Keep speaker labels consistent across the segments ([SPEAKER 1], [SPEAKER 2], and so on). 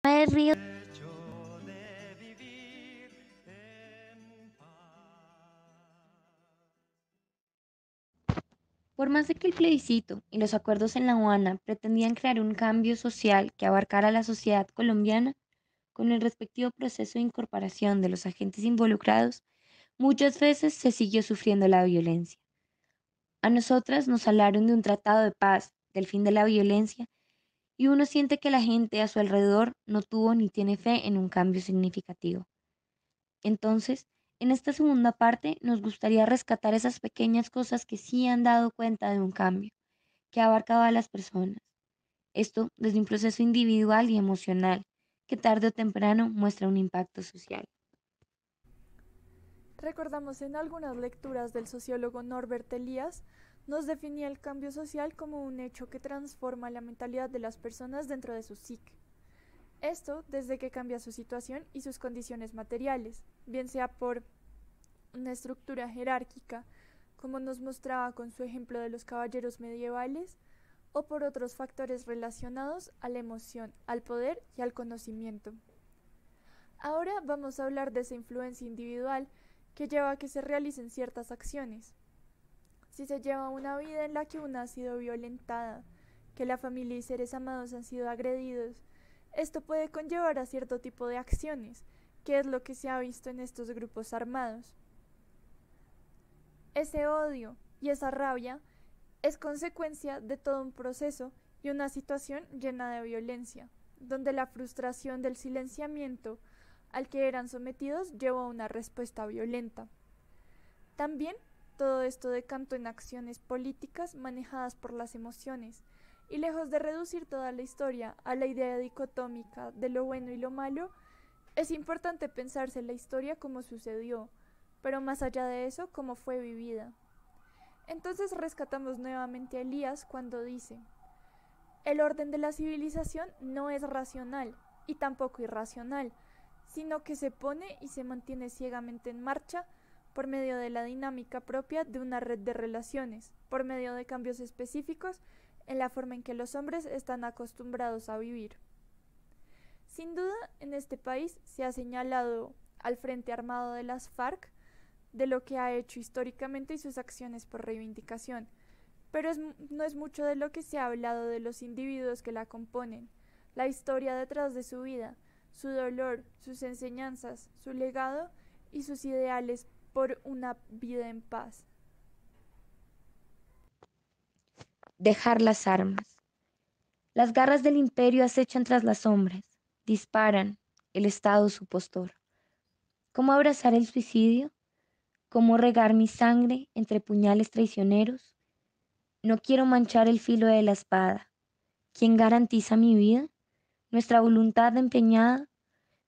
[SPEAKER 1] Me río. Por más de que el plebiscito y los acuerdos en La Habana pretendían crear un cambio social que abarcara a la sociedad colombiana, con el respectivo proceso de incorporación de los agentes involucrados, muchas veces se siguió sufriendo la violencia. A nosotras nos hablaron de un tratado de paz, del fin de la violencia, y uno siente que la gente a su alrededor no tuvo ni tiene fe en un cambio significativo. Entonces, en esta segunda parte nos gustaría rescatar esas pequeñas cosas que sí han dado cuenta de un cambio, que ha abarcado a las personas. Esto desde un proceso individual y emocional, que tarde o temprano muestra un impacto social.
[SPEAKER 2] Recordamos en algunas lecturas del sociólogo Norbert Elias, nos definía el cambio social como un hecho que transforma la mentalidad de las personas dentro de su psique. Esto desde que cambia su situación y sus condiciones materiales, bien sea por una estructura jerárquica, como nos mostraba con su ejemplo de los caballeros medievales, o por otros factores relacionados a la emoción, al poder y al conocimiento. Ahora vamos a hablar de esa influencia individual que lleva a que se realicen ciertas acciones. Si se lleva una vida en la que una ha sido violentada, que la familia y seres amados han sido agredidos, esto puede conllevar a cierto tipo de acciones, que es lo que se ha visto en estos grupos armados. Ese odio y esa rabia es consecuencia de todo un proceso y una situación llena de violencia, donde la frustración del silenciamiento al que eran sometidos llevó a una respuesta violenta. También todo esto decantó en acciones políticas manejadas por las emociones, y lejos de reducir toda la historia a la idea dicotómica de lo bueno y lo malo, es importante pensarse la historia como sucedió, pero más allá de eso, cómo fue vivida. Entonces rescatamos nuevamente a Elías cuando dice, el orden de la civilización no es racional y tampoco irracional, sino que se pone y se mantiene ciegamente en marcha por medio de la dinámica propia de una red de relaciones, por medio de cambios específicos en la forma en que los hombres están acostumbrados a vivir. Sin duda, en este país se ha señalado al Frente Armado de las FARC de lo que ha hecho históricamente y sus acciones por reivindicación, pero no es mucho de lo que se ha hablado de los individuos que la componen, la historia detrás de su vida, su dolor, sus enseñanzas, su legado y sus ideales por una vida en paz.
[SPEAKER 1] Dejar las armas. Las garras del imperio acechan tras las sombras, disparan, el Estado su postor. ¿Cómo abrazar el suicidio? ¿Cómo regar mi sangre entre puñales traicioneros? No quiero manchar el filo de la espada. ¿Quién garantiza mi vida? Nuestra voluntad empeñada,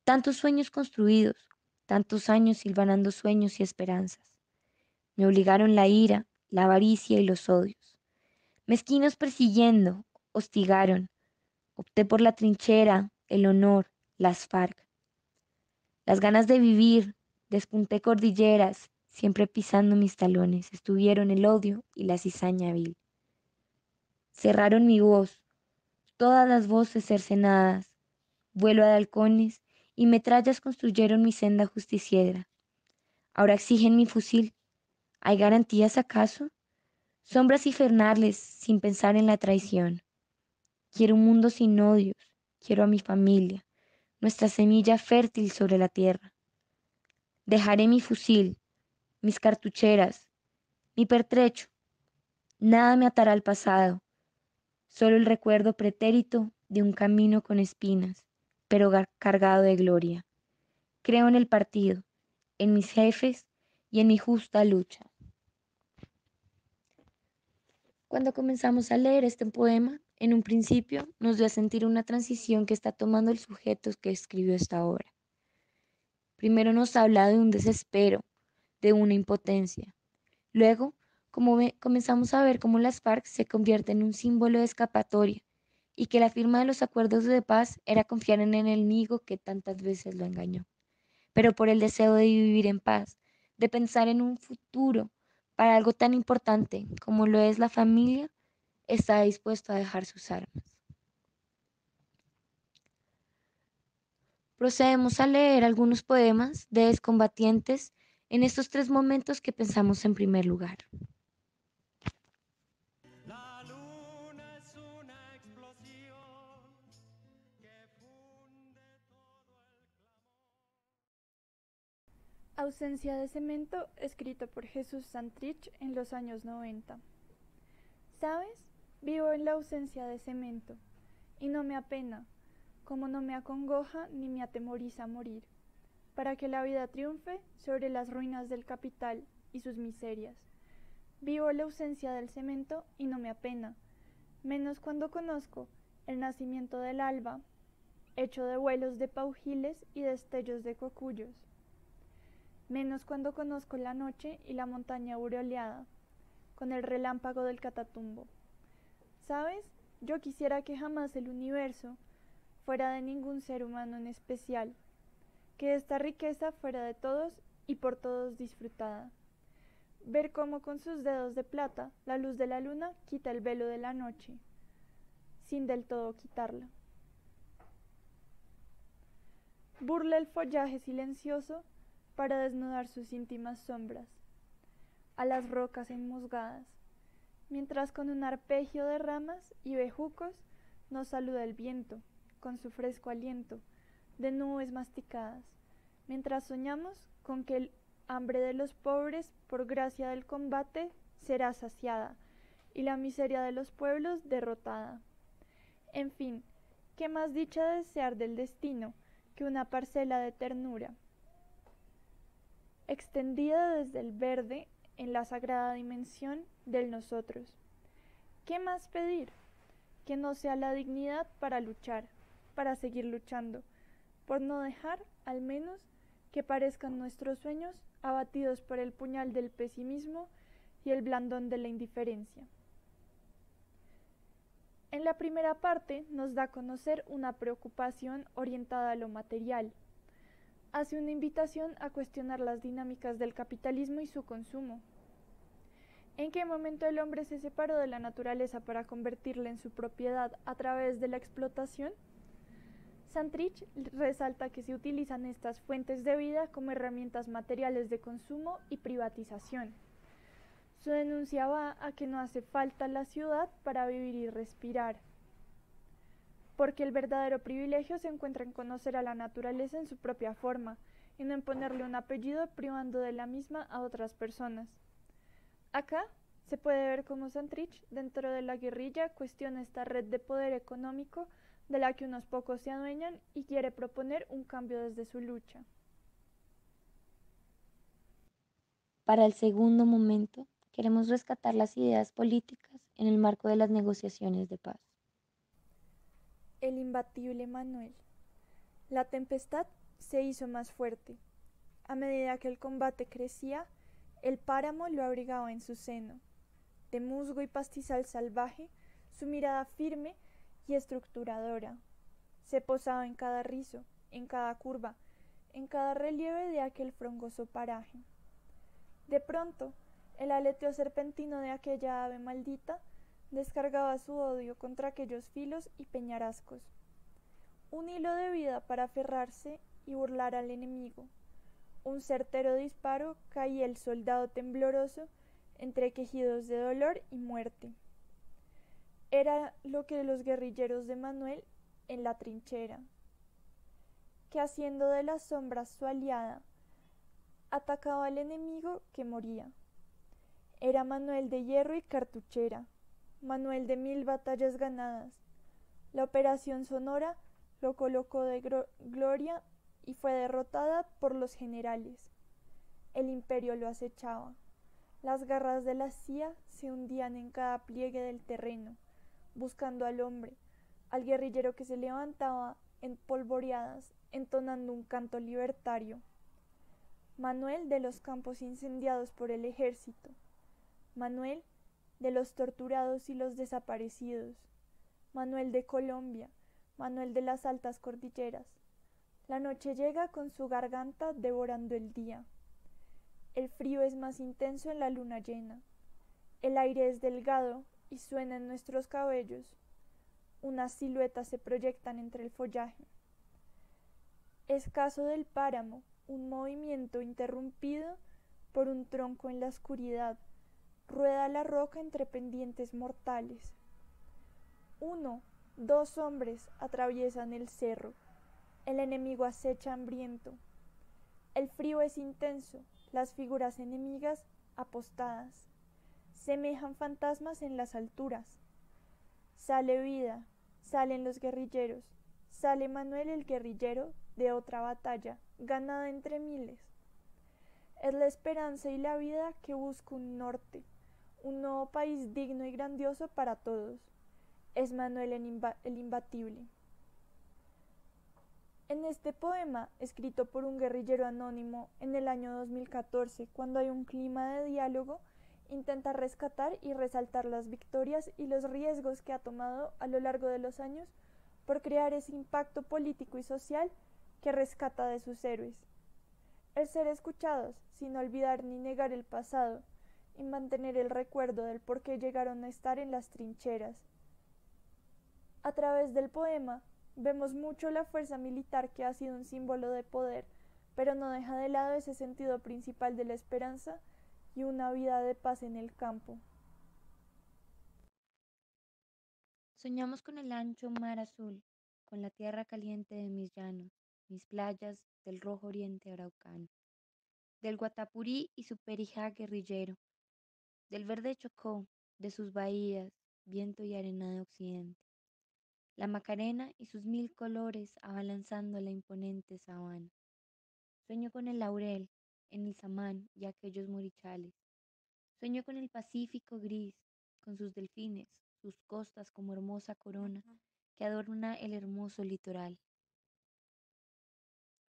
[SPEAKER 1] tantos sueños construidos, tantos años silvanando sueños y esperanzas. Me obligaron la ira, la avaricia y los odios. Mezquinos persiguiendo, hostigaron. Opté por la trinchera, el honor, las FARC. Las ganas de vivir, despunté cordilleras, siempre pisando mis talones, estuvieron el odio y la cizaña vil. Cerraron mi voz, todas las voces cercenadas, vuelo de halcones y metrallas construyeron mi senda justiciera. Ahora exigen mi fusil. ¿Hay garantías acaso? Sombras infernales sin pensar en la traición. Quiero un mundo sin odios, quiero a mi familia, nuestra semilla fértil sobre la tierra. Dejaré mi fusil, mis cartucheras, mi pertrecho. Nada me atará al pasado, solo el recuerdo pretérito de un camino con espinas, pero cargado de gloria. Creo en el partido, en mis jefes y en mi justa lucha. Cuando comenzamos a leer este poema, en un principio nos dio a sentir una transición que está tomando el sujeto que escribió esta obra. Primero nos habla de un desespero, de una impotencia. Luego, comenzamos a ver cómo las FARC se convierten en un símbolo de escapatoria y que la firma de los acuerdos de paz era confiar en el enemigo que tantas veces lo engañó. Pero por el deseo de vivir en paz, de pensar en un futuro para algo tan importante como lo es la familia, está dispuesto a dejar sus armas. Procedemos a leer algunos poemas de excombatientes en estos tres momentos que pensamos en primer lugar.
[SPEAKER 3] La luna es una explosión que funde todo el
[SPEAKER 2] Ausencia de cemento, escrito por Jesús Santrich en los años 90. ¿Sabes? Vivo en la ausencia de cemento, y no me apena, como no me acongoja ni me atemoriza morir, para que la vida triunfe sobre las ruinas del capital y sus miserias. Vivo la ausencia del cemento y no me apena, menos cuando conozco el nacimiento del alba, hecho de vuelos de paujiles y destellos de cocuyos. Menos cuando conozco la noche y la montaña aureoleada, con el relámpago del Catatumbo. ¿Sabes? Yo quisiera que jamás el universo fuera de ningún ser humano en especial, que esta riqueza fuera de todos y por todos disfrutada. Ver cómo con sus dedos de plata la luz de la luna quita el velo de la noche, sin del todo quitarla. Burla el follaje silencioso para desnudar sus íntimas sombras, a las rocas enmusgadas, mientras con un arpegio de ramas y bejucos nos saluda el viento, con su fresco aliento, de nubes masticadas, mientras soñamos con que el hambre de los pobres, por gracia del combate, será saciada, y la miseria de los pueblos derrotada. En fin, ¿qué más dicha desear del destino que una parcela de ternura, extendida desde el verde en la sagrada dimensión del nosotros? ¿Qué más pedir? Que no sea la dignidad para luchar, para seguir luchando, por no dejar, al menos, que parezcan nuestros sueños abatidos por el puñal del pesimismo y el blandón de la indiferencia. En la primera parte nos da a conocer una preocupación orientada a lo material. Hace una invitación a cuestionar las dinámicas del capitalismo y su consumo. ¿En qué momento el hombre se separó de la naturaleza para convertirla en su propiedad a través de la explotación? Santrich resalta que se utilizan estas fuentes de vida como herramientas materiales de consumo y privatización. Su denuncia va a que no hace falta la ciudad para vivir y respirar, porque el verdadero privilegio se encuentra en conocer a la naturaleza en su propia forma y no en ponerle un apellido privando de la misma a otras personas. Acá se puede ver cómo Santrich, dentro de la guerrilla, cuestiona esta red de poder económico de la que unos pocos se adueñan y quiere proponer un cambio desde su lucha.
[SPEAKER 1] Para el segundo momento, queremos rescatar las ideas políticas en el marco de las negociaciones de paz.
[SPEAKER 2] El imbatible Manuel. La tempestad se hizo más fuerte. A medida que el combate crecía, el páramo lo abrigaba en su seno. De musgo y pastizal salvaje, su mirada firme y estructuradora se posaba en cada rizo, en cada curva, en cada relieve de aquel frondoso paraje. De pronto, el aleteo serpentino de aquella ave maldita descargaba su odio contra aquellos filos y peñarascos. Un hilo de vida para aferrarse y burlar al enemigo. Un certero disparo caía el soldado tembloroso entre quejidos de dolor y muerte. Era lo que los guerrilleros de Manuel en la trinchera, que haciendo de las sombras su aliada, atacaba al enemigo que moría. Era Manuel de hierro y cartuchera, Manuel de 1000 batallas ganadas. La operación Sonora lo colocó de gloria y fue derrotada por los generales. El imperio lo acechaba. Las garras de la CIA se hundían en cada pliegue del terreno, buscando al hombre, al guerrillero que se levantaba en polvoreadas, entonando un canto libertario. Manuel de los campos incendiados por el ejército. Manuel de los torturados y los desaparecidos. Manuel de Colombia, Manuel de las altas cordilleras. La noche llega con su garganta devorando el día. El frío es más intenso en la luna llena. El aire es delgado y suena en nuestros cabellos. Unas siluetas se proyectan entre el follaje. Es caso del páramo, un movimiento interrumpido por un tronco en la oscuridad. Rueda la roca entre pendientes mortales. Uno, dos hombres atraviesan el cerro. El enemigo acecha hambriento. El frío es intenso, las figuras enemigas apostadas. Semejan fantasmas en las alturas. Sale vida, salen los guerrilleros. Sale Manuel el guerrillero de otra batalla, ganada entre miles. Es la esperanza y la vida que busca un norte, un nuevo país digno y grandioso para todos. Es Manuel el imbatible. En este poema, escrito por un guerrillero anónimo en el año 2014, cuando hay un clima de diálogo, intenta rescatar y resaltar las victorias y los riesgos que ha tomado a lo largo de los años por crear ese impacto político y social que rescata de sus héroes. El ser escuchados, sin olvidar ni negar el pasado, y mantener el recuerdo del por qué llegaron a estar en las trincheras. A través del poema, vemos mucho la fuerza militar que ha sido un símbolo de poder, pero no deja de lado ese sentido principal de la esperanza y una vida de paz en el campo.
[SPEAKER 1] Soñamos con el ancho mar azul, con la tierra caliente de mis llanos, mis playas del rojo oriente araucano, del Guatapurí y su Perijá guerrillero, del verde Chocó, de sus bahías, viento y arena de occidente, la Macarena y sus mil colores abalanzando la imponente sabana. Sueño con el laurel, en el samán y aquellos morichales. Sueño con el Pacífico gris, con sus delfines, sus costas como hermosa corona que adorna el hermoso litoral.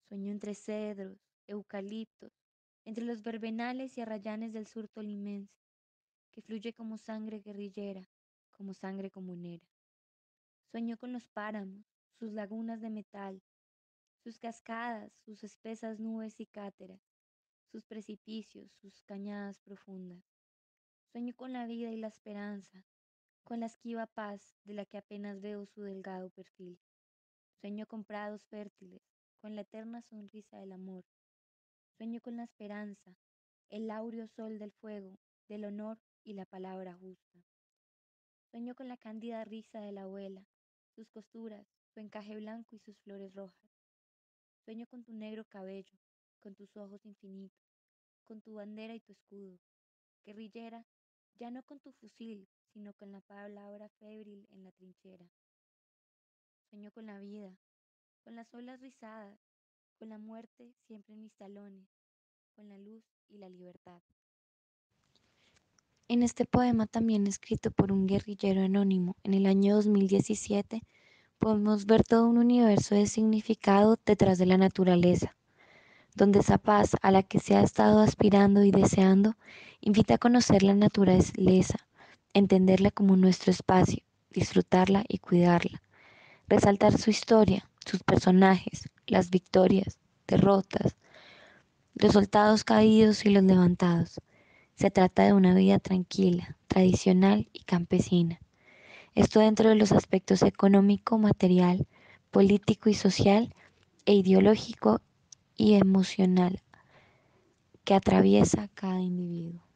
[SPEAKER 1] Sueño entre cedros, eucaliptos, entre los verbenales y arrayanes del sur tolimense, que fluye como sangre guerrillera, como sangre comunera. Sueño con los páramos, sus lagunas de metal, sus cascadas, sus espesas nubes y cáteras, sus precipicios, sus cañadas profundas. Sueño con la vida y la esperanza, con la esquiva paz de la que apenas veo su delgado perfil. Sueño con prados fértiles, con la eterna sonrisa del amor. Sueño con la esperanza, el áureo sol del fuego, del honor y la palabra justa. Sueño con la cándida risa de la abuela, sus costuras, su encaje blanco y sus flores rojas. Sueño con tu negro cabello, con tus ojos infinitos, con tu bandera y tu escudo. Guerrillera, ya no con tu fusil, sino con la palabra febril en la trinchera. Sueño con la vida, con las olas rizadas, con la muerte siempre en mis talones, con la luz y la libertad. En este poema, también escrito por un guerrillero anónimo en el año 2017, podemos ver todo un universo de significado detrás de la naturaleza, donde esa paz a la que se ha estado aspirando y deseando invita a conocer la naturaleza, entenderla como nuestro espacio, disfrutarla y cuidarla, resaltar su historia, sus personajes, las victorias, derrotas, los soldados caídos y los levantados. Se trata de una vida tranquila, tradicional y campesina. Esto dentro de los aspectos económico, material, político y social e ideológico y emocional que atraviesa cada individuo.